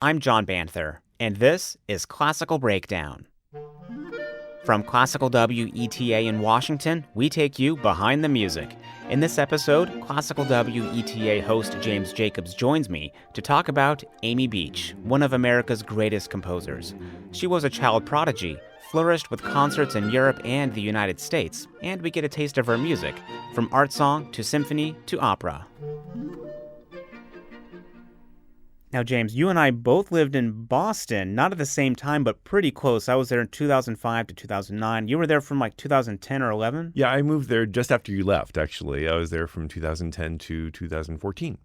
I'm John Banther, and this is Classical Breakdown. From Classical WETA in Washington, we take you behind the music. In this episode, Classical WETA host James Jacobs joins me to talk about Amy Beach, one of America's greatest composers. She was a child prodigy, flourished with concerts in Europe and the United States, and we get a taste of her music, from art song to symphony to opera. Now, James, you and I both lived in Boston, not at the same time, but pretty close. I was there in 2005 to 2009. You were there from like 2010 or 11? Yeah, I moved there just after you left, actually. I was there from 2010 to 2014.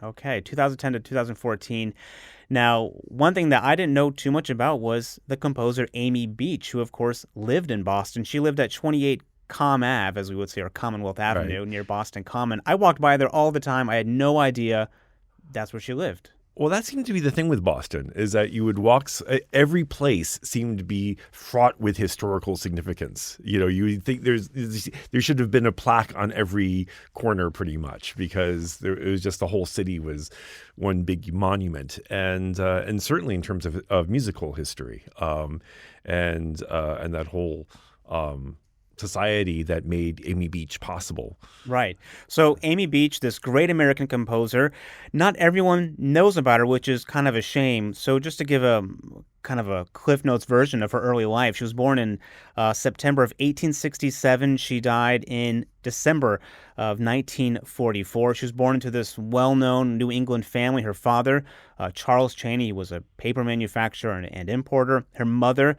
Okay, 2010 to 2014. Now, one thing that I didn't know too much about was the composer Amy Beach, who, of course, lived in Boston. She lived at 28 Com Ave, as we would say, or Commonwealth Avenue, near Boston Common. I walked by there all the time. I had no idea that's where she lived. Well, that seemed to be the thing with Boston, is that you would walk, every place seemed to be fraught with historical significance. You know, you would think there should have been a plaque on every corner pretty much, because it was just the whole city was one big monument. And certainly in terms of musical history and that whole society that made Amy Beach possible. Right. So Amy Beach, this great American composer, not everyone knows about her, which is kind of a shame. So just to give a kind of a Cliff Notes version of her early life, she was born in September of 1867. She died in December of 1944. She was born into this well-known New England family. Her father, Charles Chaney, was a paper manufacturer and importer. Her mother,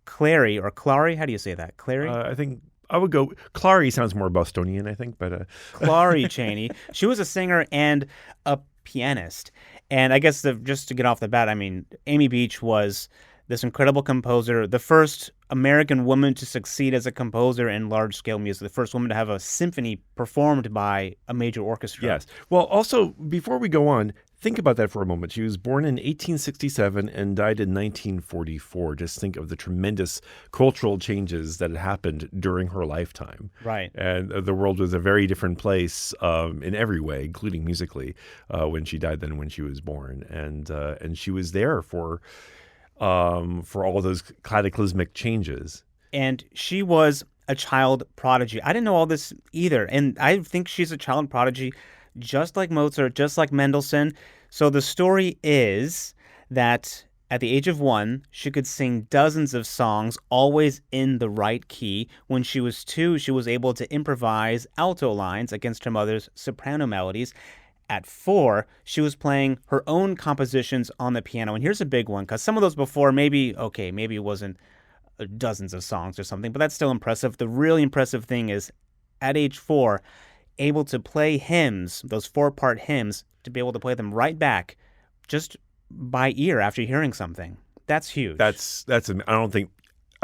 Clary, or Clary, how do you say that? Clary? I think I would go, Clary sounds more Bostonian, I think, but... Clary Chaney. She was a singer and a pianist. And I guess just to get off the bat, I mean, Amy Beach was this incredible composer, the first American woman to succeed as a composer in large-scale music, the first woman to have a symphony performed by a major orchestra. Yes. Well, also, before we go on, think about that for a moment. She was born in 1867 and died in 1944. Just think of the tremendous cultural changes that had happened during her lifetime. Right. And the world was a very different place in every way, including musically, when she died than when she was born. And she was there for all those cataclysmic changes. And she was a child prodigy. I didn't know all this either. And I think she's a child prodigy just like Mozart, just like Mendelssohn. So the story is that at the age of 1, she could sing dozens of songs, always in the right key. When she was 2, she was able to improvise alto lines against her mother's soprano melodies. At 4, she was playing her own compositions on the piano. And here's a big one, because some of those before, maybe it wasn't dozens of songs or something, but that's still impressive. The really impressive thing is, at age 4, able to play hymns, those 4-part hymns, to be able to play them right back just by ear after hearing something. That's huge. I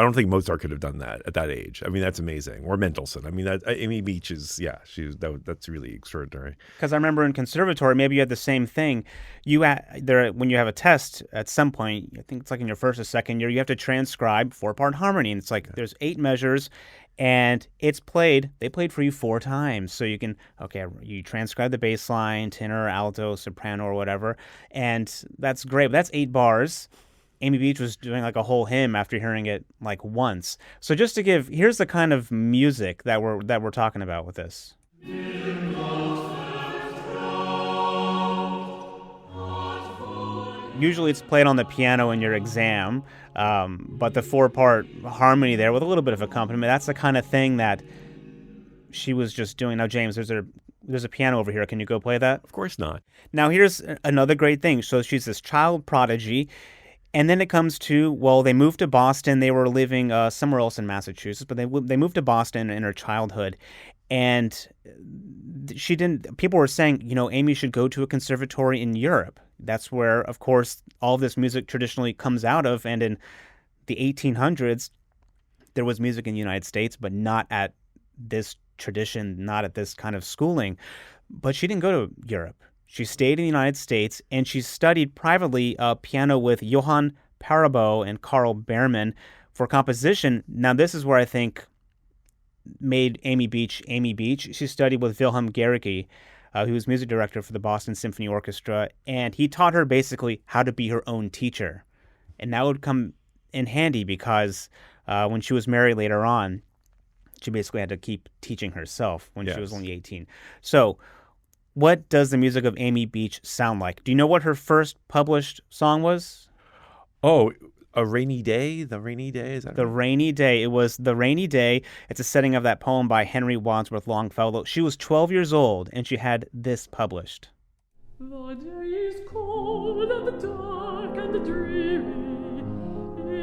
don't think Mozart could have done that at that age. I mean, that's amazing. Or Mendelssohn. I mean, Amy Beach is, that's really extraordinary. Because I remember in conservatory, maybe you had the same thing. When you have a test at some point, I think it's like in your first or second year, you have to transcribe 4-part harmony. And it's like there's 8 measures, and they played for you 4 times. So you you transcribe the bass line, tenor, alto, soprano, or whatever. And that's great. But that's 8 bars. Amy Beach was doing like a whole hymn after hearing it like once. So just to here's the kind of music that we're talking about with this. Usually it's played on the piano in your exam, but the 4-part harmony there with a little bit of accompaniment, that's the kind of thing that she was just doing. Now, James, there's a piano over here. Can you go play that? Of course not. Now, here's another great thing. So she's this child prodigy. And then it comes to, well, they moved to Boston. They were living somewhere else in Massachusetts, but they moved to Boston in her childhood. And people were saying, Amy should go to a conservatory in Europe. That's where, of course, all this music traditionally comes out of. And in the 1800s, there was music in the United States, but not at this tradition, not at this kind of schooling. But she didn't go to Europe. She stayed in the United States, and she studied privately piano with Johann Parabo and Carl Behrman for composition. Now, this is where I think made Amy Beach Amy Beach. She studied with Wilhelm Gericke, who was music director for the Boston Symphony Orchestra, and he taught her basically how to be her own teacher. And that would come in handy because when she was married later on, she basically had to keep teaching herself when she was Yes. only 18. So, what does the music of Amy Beach sound like? Do you know what her first published song was? Oh, a rainy day. The rainy day. Is that The right? Rainy Day. It was The Rainy Day. It's a setting of that poem by Henry Wadsworth Longfellow. She was 12 years old and she had this published. The day is cold and dark and dreary.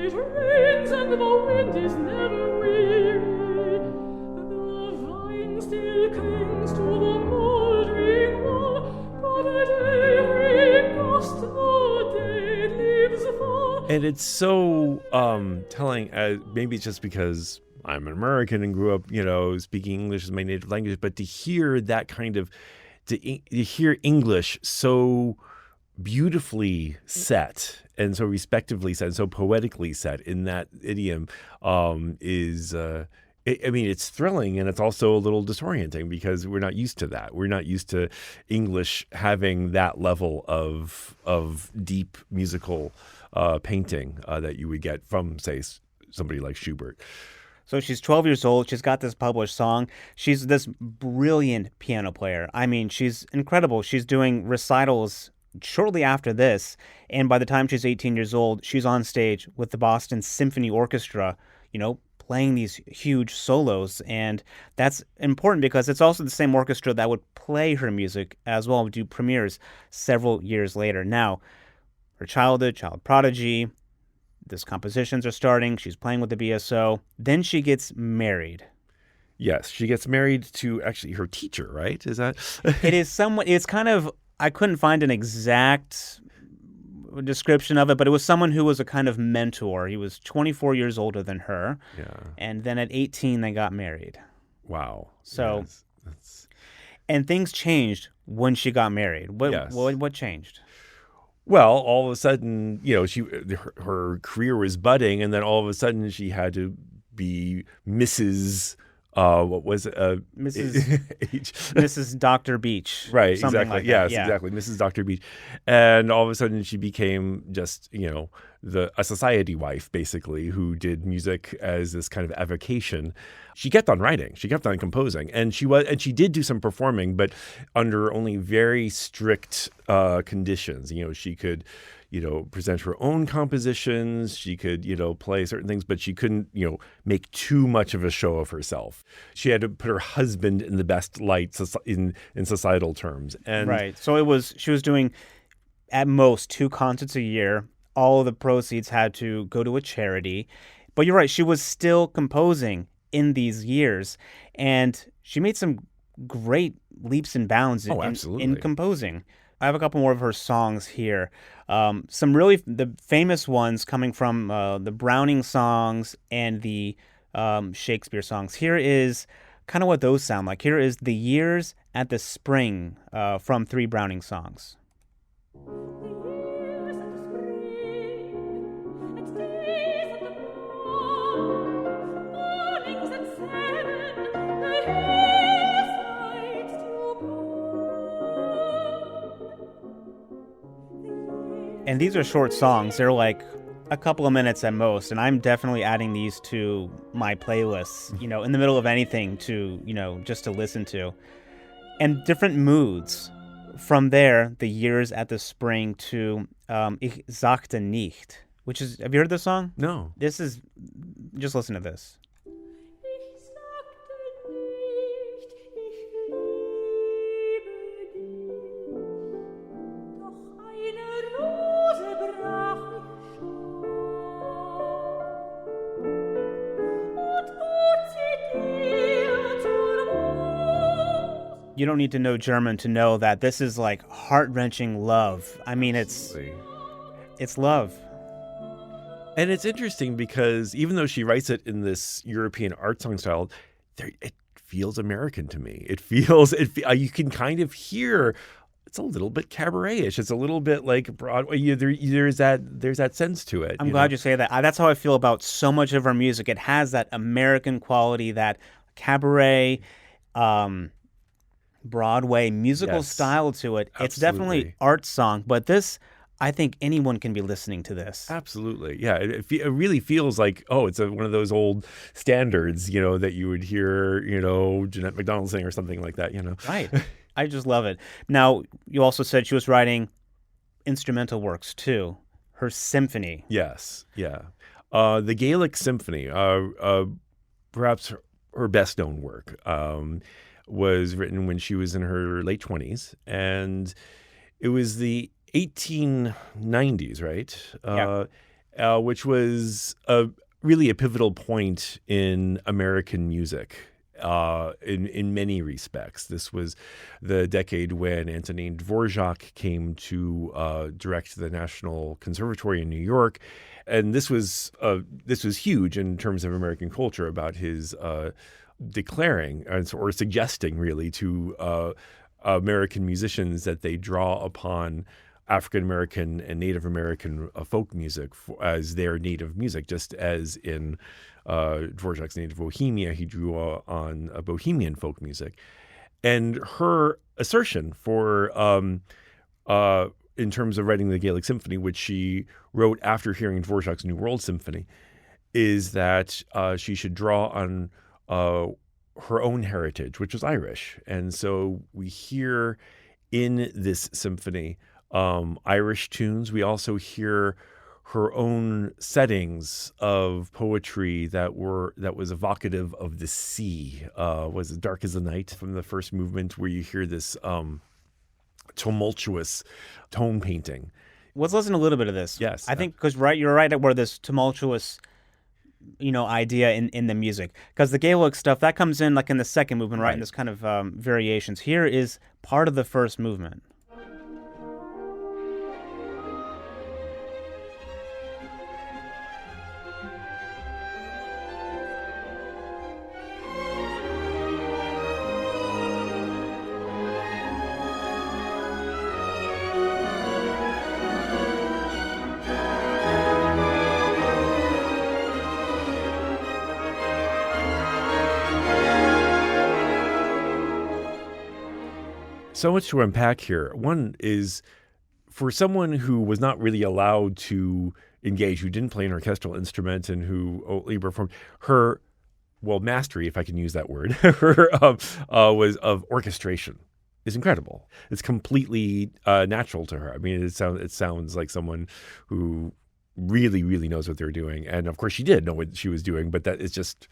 It rains and the wind is never weary. The vine still clings to the moldering wall, but at every gust the dead leaves fall. And it's so telling. Maybe it's just because I'm an American and grew up, speaking English as my native language. But to hear that kind of, to hear English so beautifully set and so respectively set and so poetically set in that idiom is. It's thrilling, and it's also a little disorienting because we're not used to that. We're not used to English having that level of deep musical painting that you would get from, say, somebody like Schubert. So she's 12 years old. She's got this published song. She's this brilliant piano player. I mean, she's incredible. She's doing recitals shortly after this. And by the time she's 18 years old, she's on stage with the Boston Symphony Orchestra, playing these huge solos. And that's important because it's also the same orchestra that would play her music as well, do premieres several years later. Now, her childhood, child prodigy, these compositions are starting. She's playing with the BSO. Then she gets married. Yes, she gets married to actually her teacher, right? Is that? It's kind of, I couldn't find an exact description of it, but it was someone who was a kind of mentor. He was 24 years older than her. Yeah. And then at 18, they got married. Wow. So, Yes, that's... and things changed when she got married. Yes. What changed? Well, all of a sudden, her career was budding, and then all of a sudden she had to be Mrs. What was it? Mrs. Dr. Beach. Right, Something exactly. like Yes, that. Yeah. exactly. Mrs. Dr. Beach. And all of a sudden she became just, a society wife, basically, who did music as this kind of avocation. She kept on writing. She kept on composing. And she did do some performing, but under only very strict conditions. She could present her own compositions. She could, play certain things, but she couldn't, make too much of a show of herself. She had to put her husband in the best light in societal terms. And Right. So she was doing at most 2 concerts a year. All of the proceeds had to go to a charity. But you're right, she was still composing in these years. And she made some great leaps and bounds absolutely. in composing. I have a couple more of her songs here. Some really the famous ones coming from the Browning songs and the Shakespeare songs. Here is kind of what those sound like. Here is The Years at the Spring from 3 Browning songs. And these are short songs. They're like a couple of minutes at most. And I'm definitely adding these to my playlists, in the middle of anything to, just to listen to. And different moods. From there, The Years at the Spring to Ich sagte nicht, which is, have you heard this song? no. This is, just listen to this. Ich sagte nicht, ich liebe dich, doch eine Rose brach ich schon, und bot sie dir zur Rose. You don't need to know German to know that this is like heart-wrenching love. I mean, it's love. And it's interesting because even though she writes it in this European art song style, it feels American to me. It feels you can kind of hear it's a little bit cabaret-ish. It's a little bit like Broadway. There's that sense to it. I'm glad you say that. That's how I feel about so much of her music. It has that American quality, that cabaret, Broadway musical Yes, style to it. It's definitely absolutely. art song, but this, I think anyone can be listening to this. Absolutely. Yeah. It really feels like, oh, it's one of those old standards, that you would hear, Jeanette MacDonald sing or something like that. Right. I just love it. Now, you also said she was writing instrumental works too. Her symphony. Yes. Yeah. The Gaelic Symphony, perhaps her best known work, was written when she was in her late 20s. And it was the 1890s, right? Yeah. Which was really a pivotal point in American music. In many respects, this was the decade when Antonin Dvorak came to direct the National Conservatory in New York, and this was huge in terms of American culture about his declaring or suggesting really to American musicians that they draw upon African American and Native American folk music as their native music, just as in Dvorak's native Bohemia, he drew on Bohemian folk music. And her assertion for in terms of writing the Gaelic Symphony, which she wrote after hearing Dvorak's New World Symphony, is that she should draw on her own heritage, which was Irish. And so we hear in this symphony Irish tunes. We also hear her own settings of poetry that was evocative of the sea. Was it Dark as the Night from the first movement, where you hear this tumultuous tone painting. Let's listen to a little bit of this. Yes. I think because you're right where this tumultuous, idea in the music. Because the Gaelic stuff that comes in like in the second movement, right? Right. And this kind of variations. Here is part of the first movement. So much to unpack here. One is for someone who was not really allowed to engage, who didn't play an orchestral instrument and who only performed, her, mastery, if I can use that word, her was of orchestration is incredible. It's completely natural to her. I mean, it sounds like someone who really, really knows what they're doing. And of course she did know what she was doing, but that is just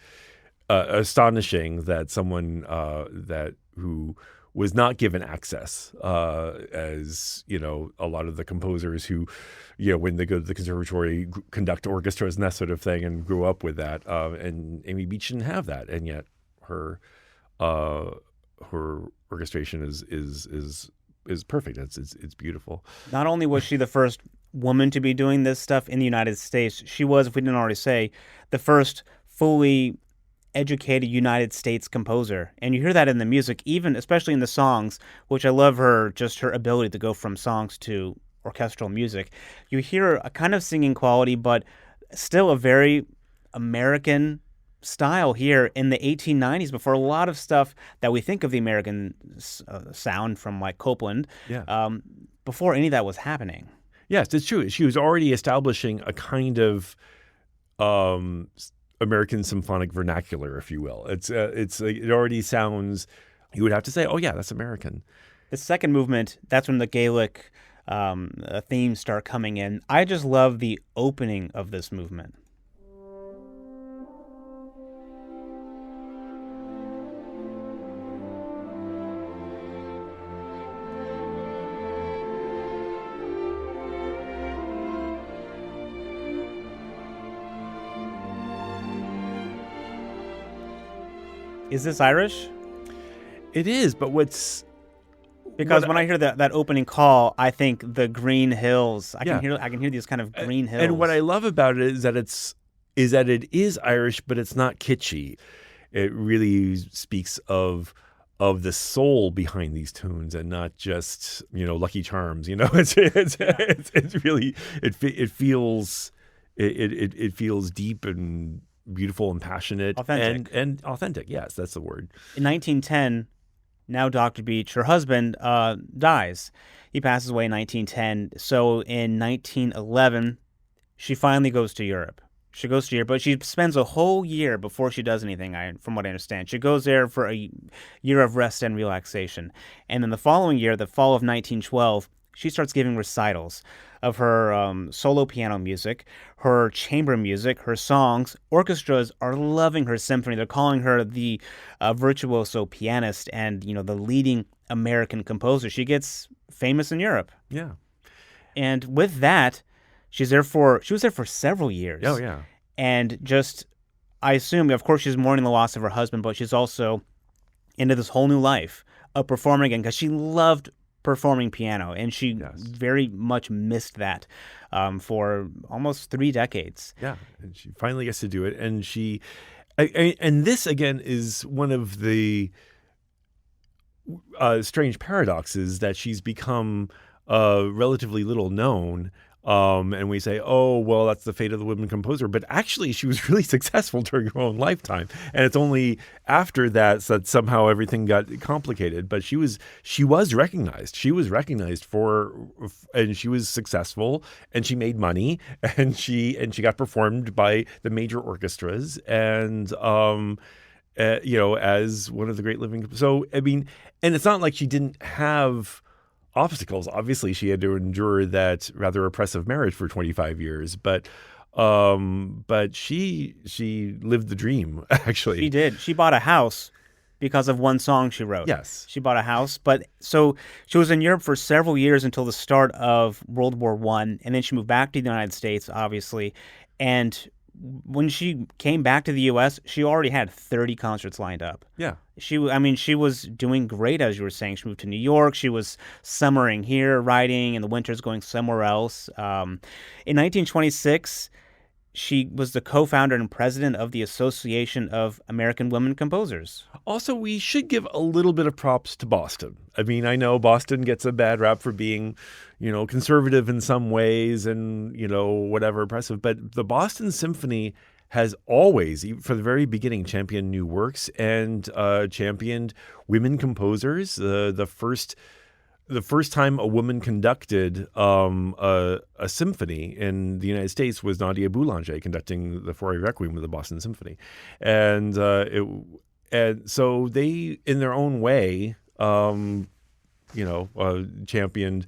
astonishing that someone who was not given access, as a lot of the composers who, when they go to the conservatory, conduct orchestras and that sort of thing, and grew up with that. And Amy Beach didn't have that, and yet her orchestration is perfect. It's beautiful. Not only was she the first woman to be doing this stuff in the United States, she was, if we didn't already say, the first fully educated United States composer. And you hear that in the music, even especially in the songs, which I love her ability to go from songs to orchestral music. You hear a kind of singing quality, but still a very American style here in the 1890s, before a lot of stuff that we think of the American sound from like Copland, before any of that was happening. Yes, it's true. She was already establishing a kind of American symphonic vernacular, if you will. It already sounds. You would have to say, "Oh yeah, that's American." The second movement, that's when the Gaelic themes start coming in. I just love the opening of this movement. Is this Irish? It is, but because when I hear that opening call, I think the green hills. I can hear these kind of green hills. And what I love about it is that it is Irish, but it's not kitschy. It really speaks of the soul behind these tunes, and not just Lucky Charms. It's really it feels deep and beautiful and passionate, authentic. and authentic. Yes, that's the word. In 1910, now Dr. Beach, her husband, dies. He passes away in 1910. So in 1911, she finally goes to Europe. She goes to Europe, but she spends a whole year before she does anything, from what I understand. She goes there for a year of rest and relaxation. And then the following year, the fall of 1912, she starts giving recitals of her solo piano music, her chamber music, her songs. Orchestras are loving her symphony. They're calling her the virtuoso pianist and, the leading American composer. She gets famous in Europe. Yeah. And with that, she was there for several years. Oh, yeah. And just, I assume, of course, she's mourning the loss of her husband, but she's also into this whole new life of performing again because she loved performing piano, and she very much missed that for almost 3 decades. Yeah, and she finally gets to do it, and and this again is one of the strange paradoxes that she's become relatively little known. And we say, oh, well, that's the fate of the women composer. But actually, she was really successful during her own lifetime. And it's only after that somehow everything got complicated. But she was recognized. She was recognized and she was successful, and she made money, and she got performed by the major orchestras, and as one of the great living. So I mean, and it's not like she didn't have obstacles. Obviously, she had to endure that rather oppressive marriage for 25 years, but she lived the dream, actually. She did. She bought a house because of one song she wrote. Yes. She bought a house, but so she was in Europe for several years until the start of World War I, and then she moved back to the United States, obviously, and when she came back to the U.S., she already had 30 concerts lined up. Yeah. She was doing great, as you were saying. She moved to New York. She was summering here, writing, and the winters going somewhere else. In 1926, she was the co-founder and president of the Association of American Women Composers. Also, we should give a little bit of props to Boston. I mean, I know Boston gets a bad rap for being, conservative in some ways and, whatever, oppressive. But the Boston Symphony has always, from the very beginning, championed new works and championed women composers. The first time a woman conducted a symphony in the United States was Nadia Boulanger conducting the Fauré Requiem with the Boston Symphony, and so they, in their own way, championed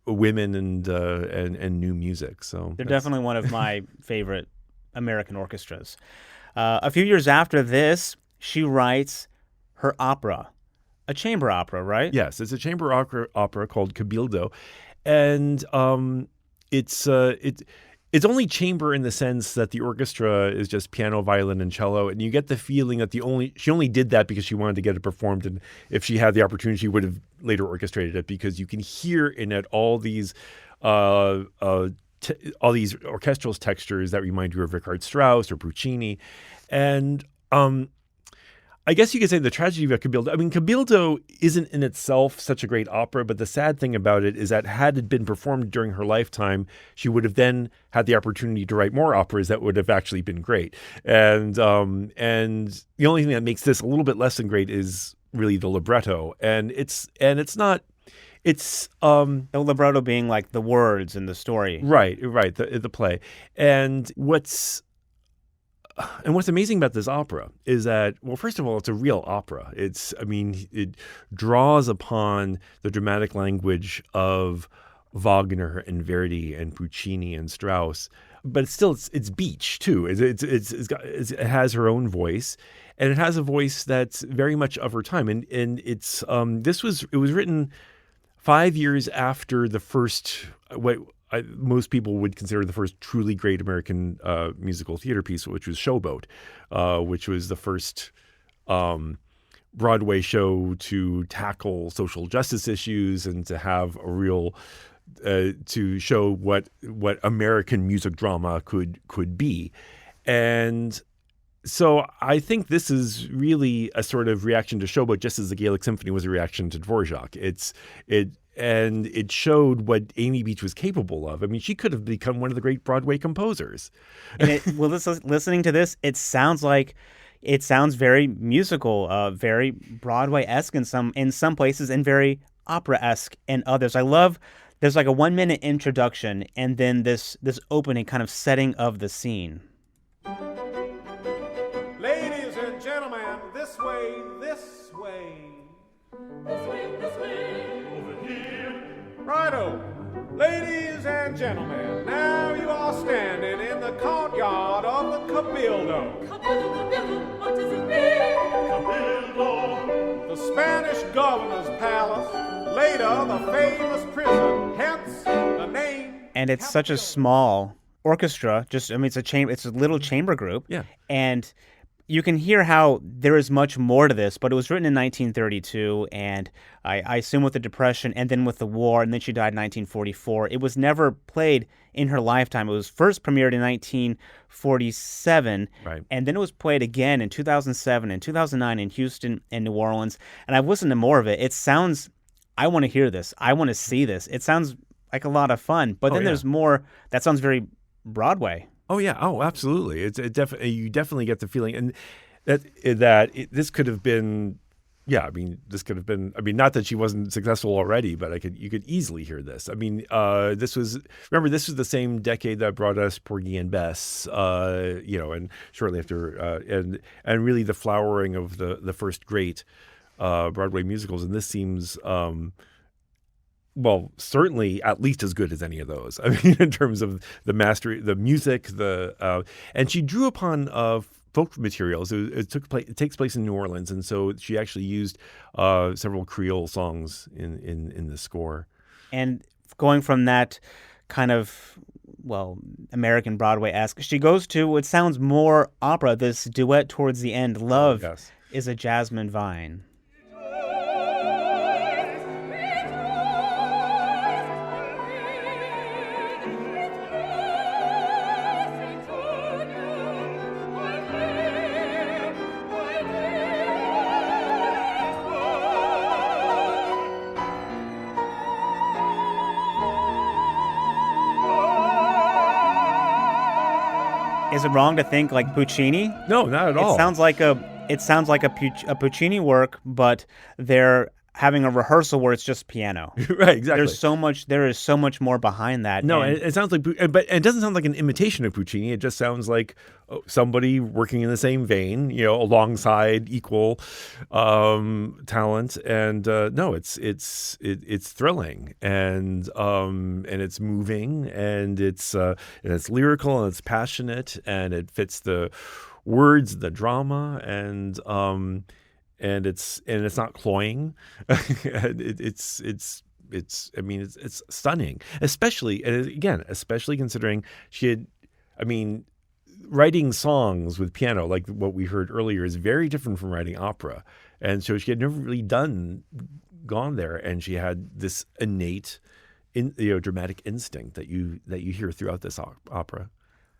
women and new music. So they're definitely one of my favorite American orchestras. A few years after this, she writes her opera. A chamber opera, right? Yes, it's a chamber opera called Cabildo, and it's only chamber in the sense that the orchestra is just piano, violin, and cello, and you get the feeling that she only did that because she wanted to get it performed, and if she had the opportunity, she would have later orchestrated it, because you can hear in it all these orchestral textures that remind you of Richard Strauss or Puccini, and I guess you could say the tragedy of Cabildo. I mean, Cabildo isn't in itself such a great opera, but the sad thing about it is that had it been performed during her lifetime, she would have then had the opportunity to write more operas that would have actually been great. And the only thing that makes this a little bit less than great is really the libretto, and it's not. It's the libretto being like the words in the story, right, the play, and what's amazing about this opera is that, well, first of all, it's a real opera. It draws upon the dramatic language of Wagner and Verdi and Puccini and Strauss, but it's Beach too. It has her own voice, and it has a voice that's very much of her time. And it was written 5 years after the first most people would consider the first truly great American musical theater piece, which was Showboat, which was the first Broadway show to tackle social justice issues and to have a real to show what American music drama could be. And so I think this is really a sort of reaction to Showboat, just as the Gaelic Symphony was a reaction to Dvorak. And it showed what Amy Beach was capable of. I mean, she could have become one of the great Broadway composers. And listening to this, it sounds like it sounds very musical, very Broadway-esque in some places, and very opera-esque in others. I love there's like a 1 minute introduction and then this opening kind of setting of the scene. Ladies and gentlemen, this way, this way. This way, over here. Righto. Ladies and gentlemen, now you are standing in the courtyard of the Cabildo. Cabildo, what does it mean? Cabildo. The Spanish governor's palace, later the famous prison, hence the name. And it's such a small orchestra. It's a little chamber group. Yeah. And you can hear how there is much more to this, but it was written in 1932, and I assume with the Depression and then with the war, and then she died in 1944. It was never played in her lifetime. It was first premiered in 1947, Right. and then it was played again in 2007 and 2009 in Houston and New Orleans. And I've listened to more of it. It sounds, I want to hear this. I want to see this. It sounds like a lot of fun, but then yeah. there's more that sounds very Broadway. Oh yeah. Oh, absolutely. You definitely get the feeling, and this could have been. Yeah, I mean, this could have been. I mean, not that she wasn't successful already, but you could easily hear this. I mean, this was the same decade that brought us Porgy and Bess, and shortly after, and really the flowering of the first great Broadway musicals. And this seems. Well, certainly at least as good as any of those. I mean, in terms of the mastery, the music, and she drew upon folk materials. It takes place in New Orleans, and so she actually used several Creole songs in the score. And going from that kind of, American Broadway-esque, she goes to what sounds more opera, this duet towards the end, Love Yes. is a Jasmine Vine. Is it wrong to think like Puccini? No, not at all. It sounds like a Puccini work, but they're having a rehearsal where it's just piano. Right, exactly. There is so much more behind that. No, and it sounds like, but it doesn't sound like an imitation of Puccini. It just sounds like somebody working in the same vein, alongside equal talent. And no, it's thrilling and it's moving and it's lyrical and it's passionate and it fits the words, the drama, and it's not cloying. it's stunning, especially considering she had, writing songs with piano like what we heard earlier is very different from writing opera, and so she had never really gone there, and she had this innate dramatic instinct that you hear throughout this opera.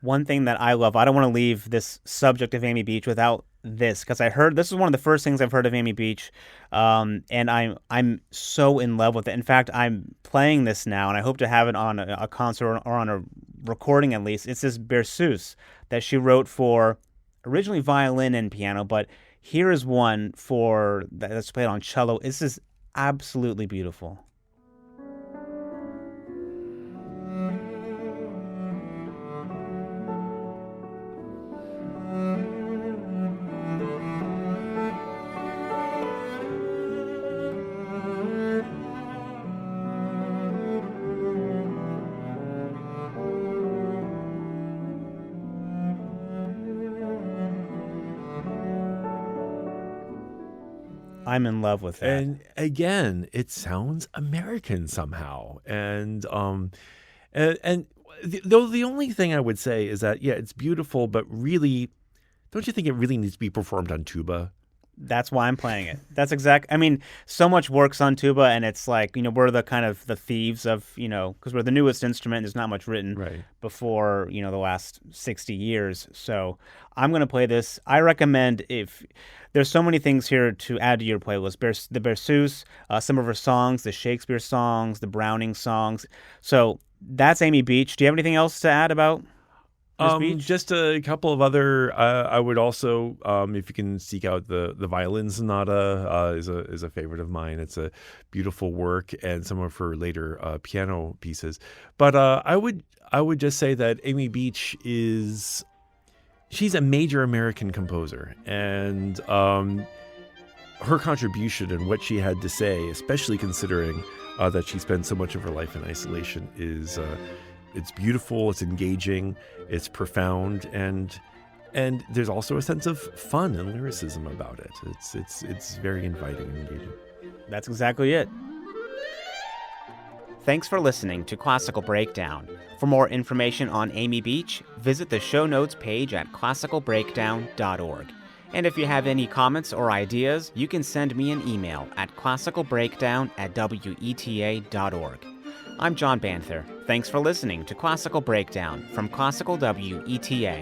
one thing that I love, I don't want to leave this subject of Amy Beach without this, because this is one of the first things I've heard of Amy Beach, and I'm so in love with it. In fact, I'm playing this now, and I hope to have it on a concert or on a recording at least. It's this Berceuse that she wrote for originally violin and piano, but here is one that's played on cello. This is absolutely beautiful. I'm in love with that. And again, it sounds American somehow. And the only thing I would say is that, yeah, it's beautiful, but really, don't you think it really needs to be performed on tuba? That's why I'm playing it. That's so much works on tuba, and it's like, we're the kind of the thieves of, because we're the newest instrument. There's not much written before, the last 60 years. So I'm going to play this. I recommend, if there's so many things here to add to your playlist, the Berceuse, some of her songs, the Shakespeare songs, the Browning songs. So that's Amy Beach. Do you have anything else to add about? Miss Beach? Just a couple of other. I would also, if you can seek out the Violin Sonata, is a favorite of mine. It's a beautiful work, and some of her later piano pieces. But I would just say that Amy Beach she's a major American composer, and her contribution and what she had to say, especially considering that she spent so much of her life in isolation, is. It's beautiful, it's engaging, it's profound, and there's also a sense of fun and lyricism about it. It's very inviting and engaging. That's exactly it. Thanks for listening to Classical Breakdown. For more information on Amy Beach, visit the show notes page at classicalbreakdown.org. And if you have any comments or ideas, you can send me an email at classicalbreakdown@weta.org. I'm John Banther. Thanks for listening to Classical Breakdown from Classical WETA.